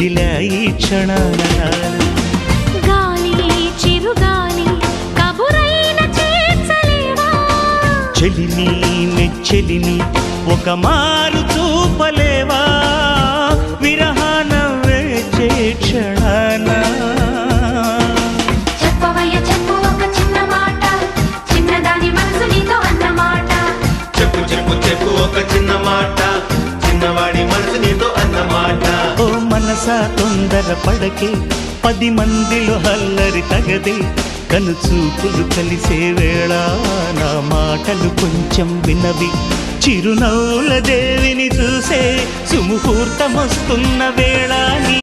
కదిలా ఈ క్షణాన గాలి చిరుగాలి కబురైన చేర్చలేవా చెలిని నెచ్చెలిని ఒక మారు చూపలేవా విరహాన వేచే క్షణాన చెప్పవయ్య చెప్పు ఒక చిన్న మాట చిన్నదాని మనసు నీతో అన్నమాట చెప్పు చెప్పు చెప్పు ఒక చిన్న మాట చిన్నవాడి మనసు నీతో అన్నమాట ఓ మనసా తొందర పడకే 10 మందిలో హల్లరి తగదే కనుచూపులు కలిసే వేళ నా మాటలు కొంచెం వినవి చిరునవ్వుల దేవిని చూసే సుముహూర్తమొస్తున్న వేళ